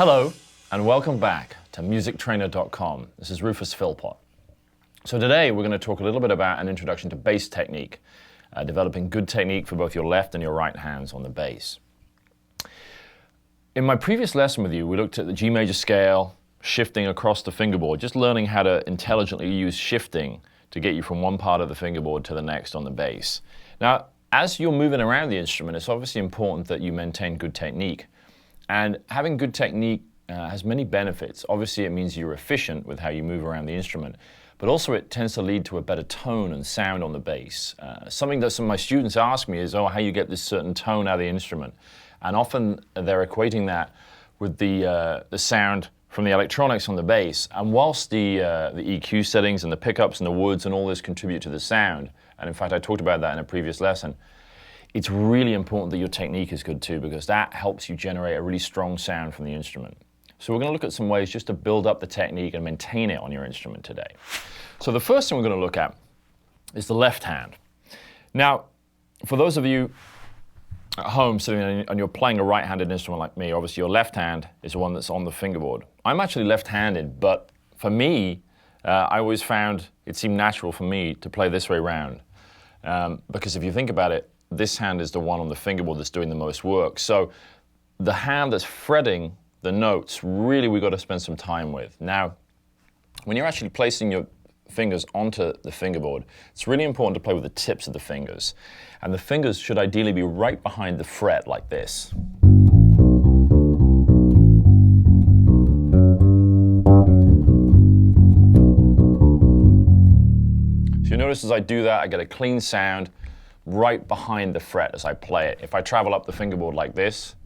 Hello, and welcome back to musictrainer.com. This is Rufus Philpott. So today we're going to talk a little bit about an introduction to bass technique, developing good technique for both your left and your right hands on the bass. In my previous lesson with you, we looked at the G major scale, shifting across the fingerboard, just learning how to intelligently use shifting to get you from one part of the fingerboard to the next on the bass. Now, as you're moving around the instrument, it's obviously important that you maintain good technique. And having good technique has many benefits. Obviously, it means you're efficient with how you move around the instrument, but also it tends to lead to a better tone and sound on the bass. Something that some of my students ask me is, how you get this certain tone out of the instrument. And often they're equating that with the sound from the electronics on the bass. And whilst the EQ settings and the pickups and the woods and all this contribute to the sound, and in fact I talked about that in a previous lesson, it's really important that your technique is good too, because that helps you generate a really strong sound from the instrument. So we're going to look at some ways just to build up the technique and maintain it on your instrument today. So the first thing we're going to look at is the left hand. Now, for those of you at home sitting and you're playing a right-handed instrument like me, obviously your left hand is the one that's on the fingerboard. I'm actually left-handed, but for me, I always found it seemed natural for me to play this way round. Because if you think about it, this hand is the one on the fingerboard that's doing the most work. So the hand that's fretting the notes, really we've got to spend some time with. Now, when you're actually placing your fingers onto the fingerboard, it's really important to play with the tips of the fingers. And the fingers should ideally be right behind the fret like this. So you notice as I do that, I get a clean sound right behind the fret as I play it. If I travel up the fingerboard like this,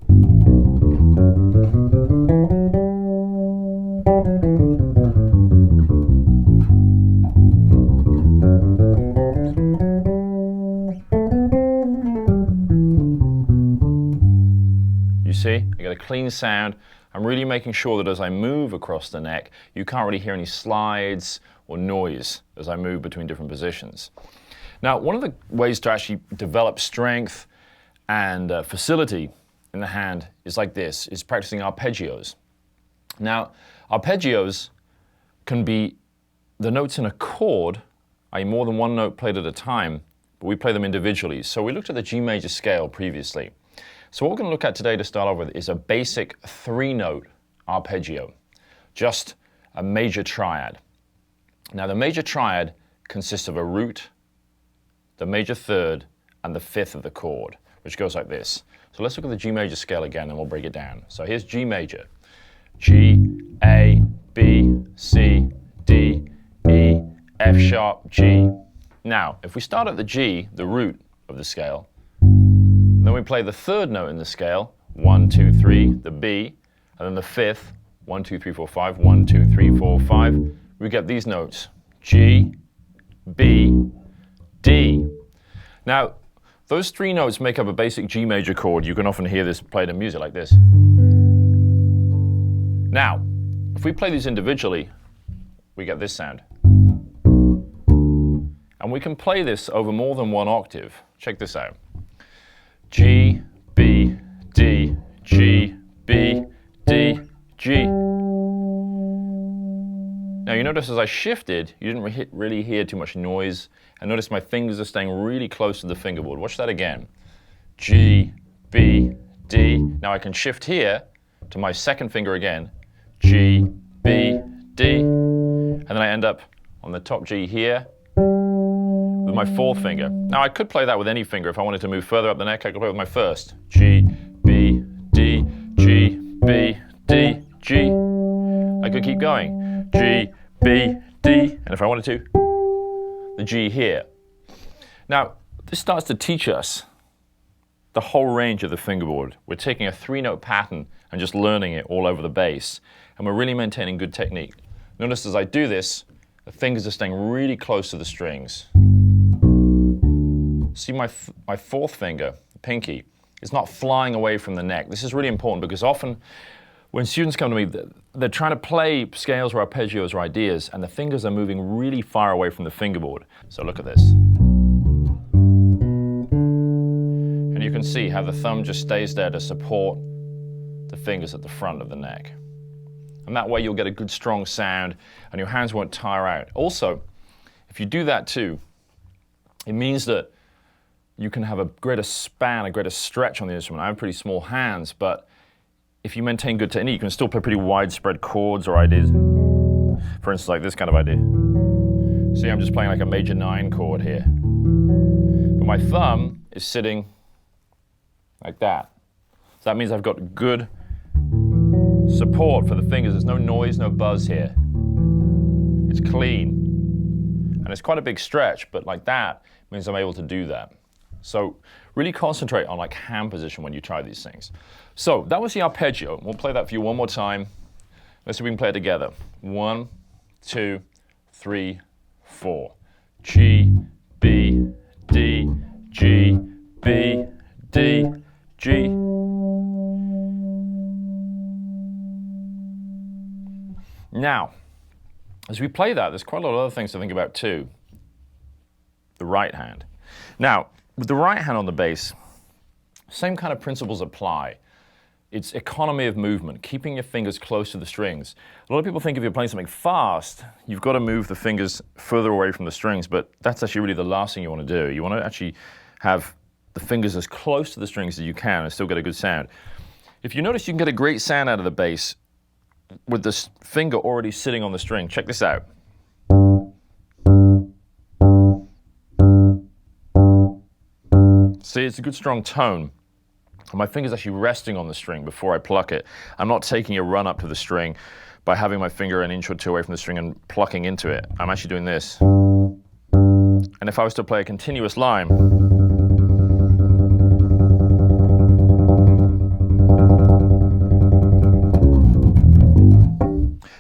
you see, I get a clean sound. I'm really making sure that as I move across the neck, you can't really hear any slides or noise as I move between different positions. Now, one of the ways to actually develop strength and facility in the hand is like this, is practicing arpeggios. Now, arpeggios can be the notes in a chord, i.e. more than one note played at a time, but we play them individually. So we looked at the G major scale previously. So what we're going to look at today to start off with is a basic 3-note arpeggio, just a major triad. Now, the major triad consists of a root, the major third, and the fifth of the chord, which goes like this. So let's look at the G major scale again and we'll break it down. So here's G major. G, A, B, C, D, E, F sharp, G. Now, if we start at the G, the root of the scale, then we play the third note in the scale, 1, 2, 3, the B, and then the fifth, 1, 2, 3, 4, 5, 1, 2, 3, 4, 5. We get these notes, G, B, D. Now, those 3 notes make up a basic G major chord. You can often hear this played in music like this. Now, if we play these individually, we get this sound. And we can play this over more than one octave. Check this out. G, B, D, G, B, D, G. Now you notice as I shifted, you didn't really hear too much noise. And notice my fingers are staying really close to the fingerboard. Watch that again. G, B, D. Now I can shift here to my second finger again. G, B, D. And then I end up on the top G here with my fourth finger. Now I could play that with any finger. If I wanted to move further up the neck, I could play with my first. G, B, D, G, B, D, G. I could keep going. G, B, D, and if I wanted to, the G here. Now, this starts to teach us the whole range of the fingerboard. We're taking a 3-note pattern and just learning it all over the bass, and we're really maintaining good technique. Notice as I do this, the fingers are staying really close to the strings. See my fourth finger, the pinky, is not flying away from the neck. This is really important because often when students come to me, they're trying to play scales or arpeggios or ideas, and the fingers are moving really far away from the fingerboard. So look at this. And you can see how the thumb just stays there to support the fingers at the front of the neck. And that way you'll get a good strong sound and your hands won't tire out. Also, if you do that too, it means that you can have a greater span, a greater stretch on the instrument. I have pretty small hands, but if you maintain good technique, you can still play pretty widespread chords or ideas. For instance, like this kind of idea. See, I'm just playing like a major 9 chord here. But my thumb is sitting like that. So that means I've got good support for the fingers. There's no noise, no buzz here. It's clean. And it's quite a big stretch, but like that means I'm able to do that. So really concentrate on like hand position when you try these things. So that was the arpeggio. We'll play that for you one more time. Let's see if we can play it together. 1, 2, 3, 4. G, B, D, G, B, D, G. Now, as we play that, there's quite a lot of other things to think about too. The right hand. Now, with the right hand on the bass, same kind of principles apply. It's economy of movement, keeping your fingers close to the strings. A lot of people think if you're playing something fast, you've got to move the fingers further away from the strings, but that's actually really the last thing you want to do. You want to actually have the fingers as close to the strings as you can and still get a good sound. If you notice, you can get a great sound out of the bass with this finger already sitting on the string. Check this out. See, it's a good strong tone. And my finger's actually resting on the string before I pluck it. I'm not taking a run up to the string by having my finger an inch or two away from the string and plucking into it. I'm actually doing this. And if I was to play a continuous line,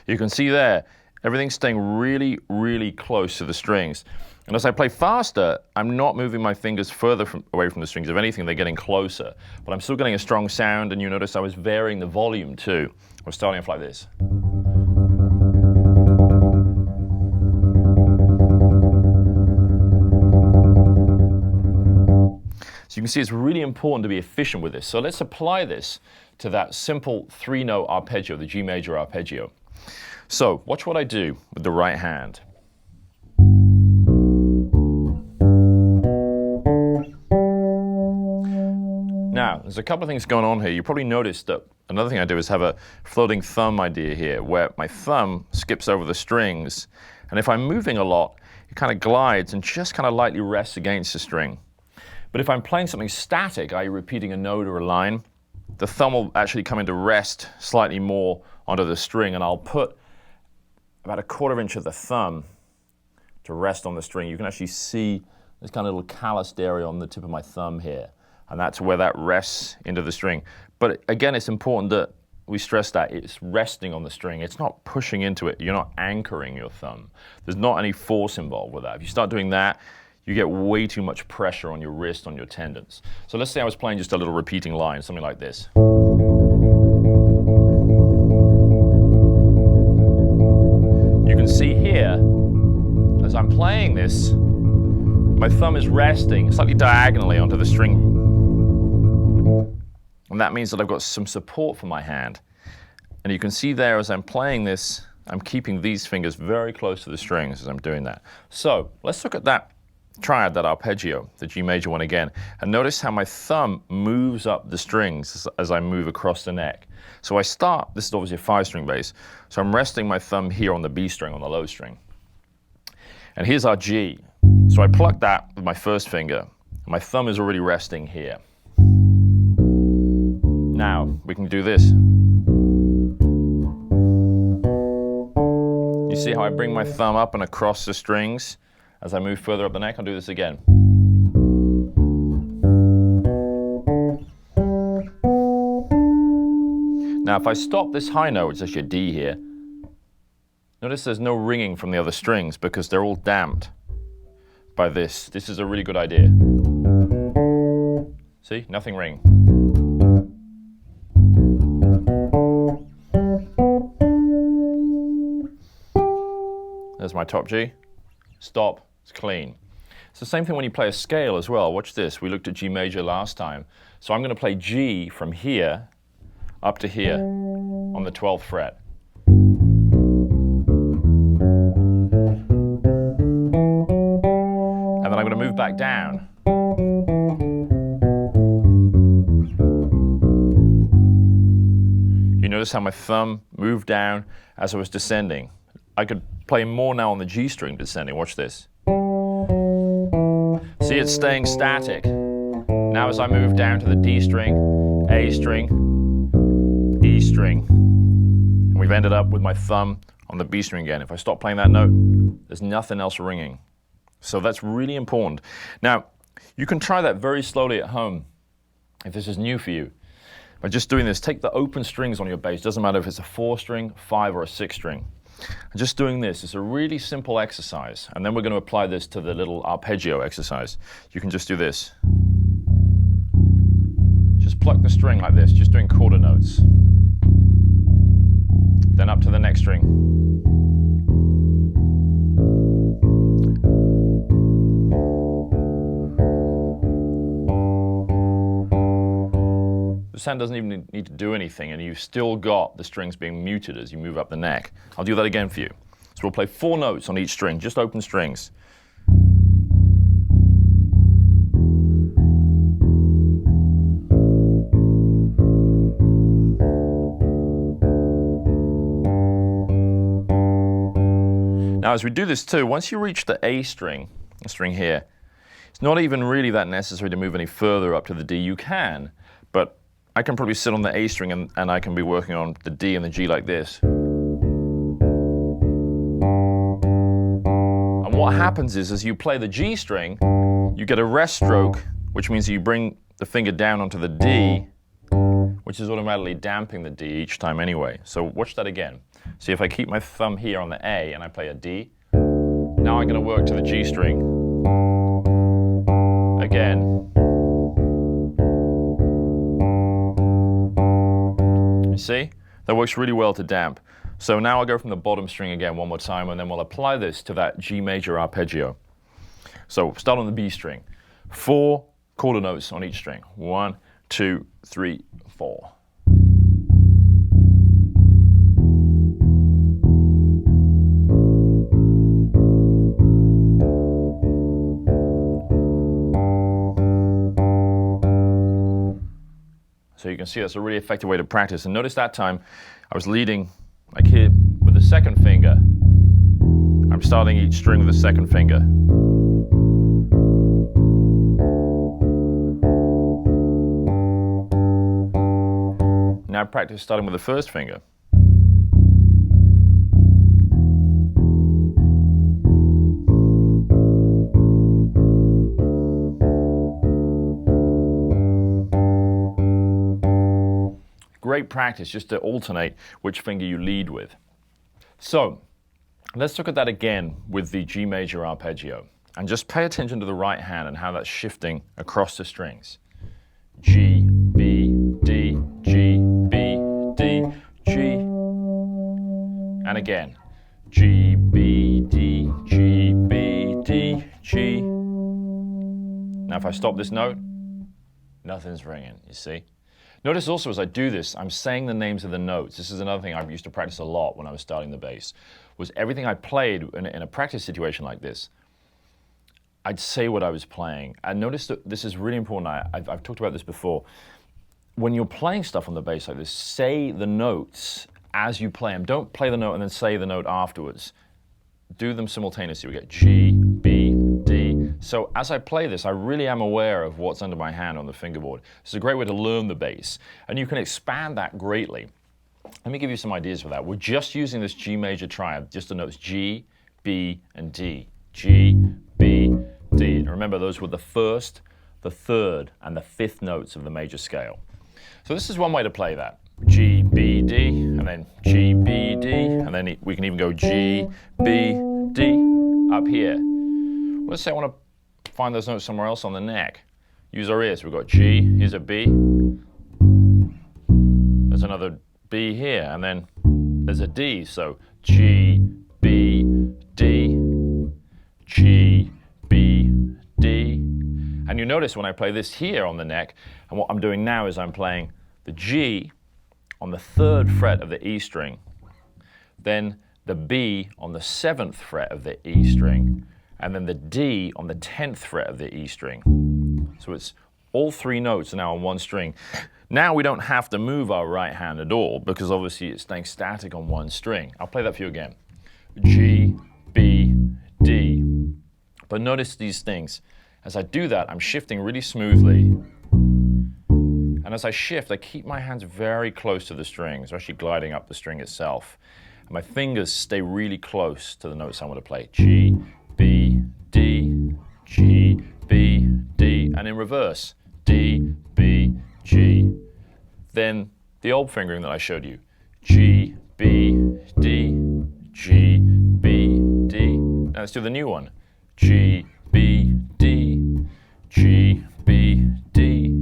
you can see there, everything's staying really, really close to the strings. And as I play faster, I'm not moving my fingers further away from the strings. If anything, they're getting closer. But I'm still getting a strong sound, and you notice I was varying the volume too. We're starting off like this. So you can see it's really important to be efficient with this. So let's apply this to that simple 3-note arpeggio, the G major arpeggio. So watch what I do with the right hand. Now, there's a couple of things going on here. You probably noticed that another thing I do is have a floating thumb idea here, where my thumb skips over the strings, and if I'm moving a lot, it kind of glides and just kind of lightly rests against the string. But if I'm playing something static, i.e. repeating a note or a line, the thumb will actually come into rest slightly more onto the string, and I'll put about 1/4 inch of the thumb to rest on the string. You can actually see this kind of little calloused area on the tip of my thumb here. And that's where that rests into the string. But again, it's important that we stress that it's resting on the string. It's not pushing into it. You're not anchoring your thumb. There's not any force involved with that. If you start doing that, you get way too much pressure on your wrist, on your tendons. So let's say I was playing just a little repeating line, something like this. You can see here, as I'm playing this, my thumb is resting slightly diagonally onto the string. And that means that I've got some support for my hand. And you can see there as I'm playing this, I'm keeping these fingers very close to the strings as I'm doing that. So let's look at that triad, that arpeggio, the G major one again. And notice how my thumb moves up the strings as I move across the neck. So I start, this is obviously a 5-string bass, so I'm resting my thumb here on the B string, on the low string. And here's our G. So I pluck that with my first finger. My thumb is already resting here. Now, we can do this. You see how I bring my thumb up and across the strings as I move further up the neck? I'll do this again. Now, if I stop this high note, which is actually a D here, notice there's no ringing from the other strings because they're all damped by this. This is a really good idea. See, nothing ring. There's my top G. Stop, it's clean. It's the same thing when you play a scale as well. Watch this, we looked at G major last time. So I'm going to play G from here up to here on the 12th fret. move back down. You notice how my thumb moved down as I was descending. I could play more now on the G string descending. Watch this. See, it's staying static. Now as I move down to the D string, A string, E string, and we've ended up with my thumb on the B string again. If I stop playing that note, there's nothing else ringing. So that's really important. Now, you can try that very slowly at home if this is new for you. By just doing this, take the open strings on your bass. Doesn't matter if it's a 4-string, 5, or a 6-string. And just doing this, it's a really simple exercise. And then we're going to apply this to the little arpeggio exercise. You can just do this. Just pluck the string like this, just doing quarter notes. Then up to the next string. The sound doesn't even need to do anything, and you've still got the strings being muted as you move up the neck. I'll do that again for you. So we'll play 4 notes on each string, just open strings. Now as we do this too, once you reach the A string, the string here, it's not even really that necessary to move any further up to the D. You can, but I can probably sit on the A string and I can be working on the D and the G like this. And what happens is, as you play the G string, you get a rest stroke, which means you bring the finger down onto the D, which is automatically damping the D each time anyway. So watch that again. See, if I keep my thumb here on the A and I play a D, now I'm going to work to the G string. Again. You see? That works really well to damp. So now I'll go from the bottom string again one more time, and then we'll apply this to that G major arpeggio. So start on the B string. 4 quarter notes on each string. 1, 2, 3, 4. So you can see that's a really effective way to practice. And notice that time I was leading like here with the second finger. I'm starting each string with the second finger. Now practice starting with the first finger. Great practice just to alternate which finger you lead with. So let's look at that again with the G major arpeggio, and just pay attention to the right hand and how that's shifting across the strings. G, B, D, G, B, D, G, and again. G, B, D, G, B, D, G. Now if I stop this note, nothing's ringing, you see? Notice also as I do this, I'm saying the names of the notes. This is another thing I used to practice a lot when I was starting the bass, was everything I played in a practice situation like this, I'd say what I was playing. And notice that this is really important. I've talked about this before. When you're playing stuff on the bass like this, say the notes as you play them. Don't play the note and then say the note afterwards. Do them simultaneously. We get G, B, D. So as I play this, I really am aware of what's under my hand on the fingerboard. It's a great way to learn the bass, and you can expand that greatly. Let me give you some ideas for that. We're just using this G major triad, just the notes G, B, and D. G, B, D. And remember, those were the first, the third, and the fifth notes of the major scale. So this is one way to play that. G, B, D, and then G, B, D, and then we can even go G, B, D up here. Let's say I want to find those notes somewhere else on the neck. Use our ears. We've got G, here's a B. There's another B here, and then there's a D. So G, B, D, G, B, D. And you notice when I play this here on the neck, and what I'm doing now is I'm playing the G on the 3rd fret of the E string, then the B on the 7th fret of the E string, and then the D on the 10th fret of the E string. So it's all three notes are now on one string. Now we don't have to move our right hand at all because obviously it's staying static on one string. I'll play that for you again. G, B, D. But notice these things. As I do that, I'm shifting really smoothly. And as I shift, I keep my hands very close to the strings, actually gliding up the string itself. And my fingers stay really close to the notes I want to play. G, B, D, G, B, D. And in reverse, D, B, G. Then the old fingering that I showed you. G, B, D, G, B, D. Now let's do the new one. G, B, D, G, B, D,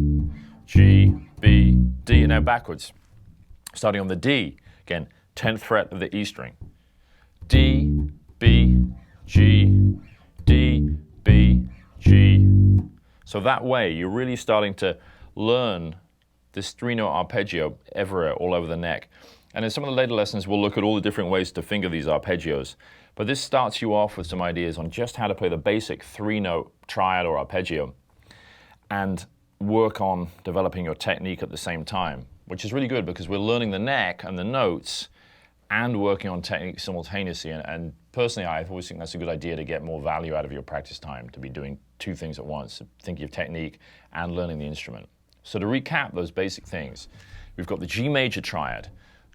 G, B, D. And now backwards. Starting on the D. Again, 10th fret of the E string. D, B, G, D, B, G. So that way, you're really starting to learn this three-note arpeggio everywhere, all over the neck. And in some of the later lessons, we'll look at all the different ways to finger these arpeggios. But this starts you off with some ideas on just how to play the basic three-note triad or arpeggio and work on developing your technique at the same time, which is really good because we're learning the neck and the notes and working on technique simultaneously. And personally, I always think that's a good idea to get more value out of your practice time, to be doing two things at once, thinking of technique and learning the instrument. So to recap those basic things, we've got the G major triad,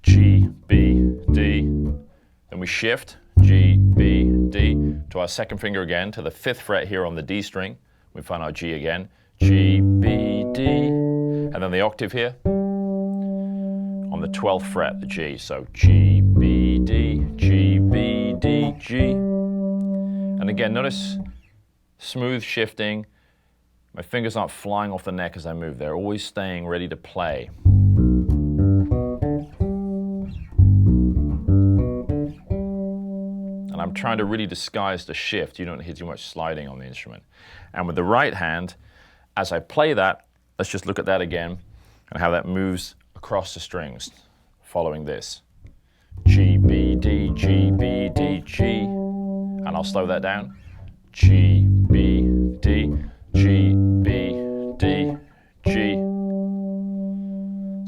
G, B, D, then we shift, G, B, D, to our second finger again, to the 5th fret here on the D string. We find our G again, G, B, D, and then the octave here on the 12th fret, the G. So G, B, D, G, B, D, G. And again, notice smooth shifting. My fingers aren't flying off the neck as I move. They're always staying ready to play. And I'm trying to really disguise the shift. You don't hear too much sliding on the instrument. And with the right hand, as I play that, let's just look at that again and how that moves across the strings following this. G, B, D, G, B, D, G. And I'll slow that down. G, B, D, G, B, D, G.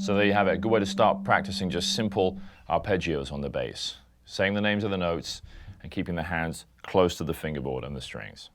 So there you have it, a good way to start practicing just simple arpeggios on the bass. Saying the names of the notes and keeping the hands close to the fingerboard and the strings.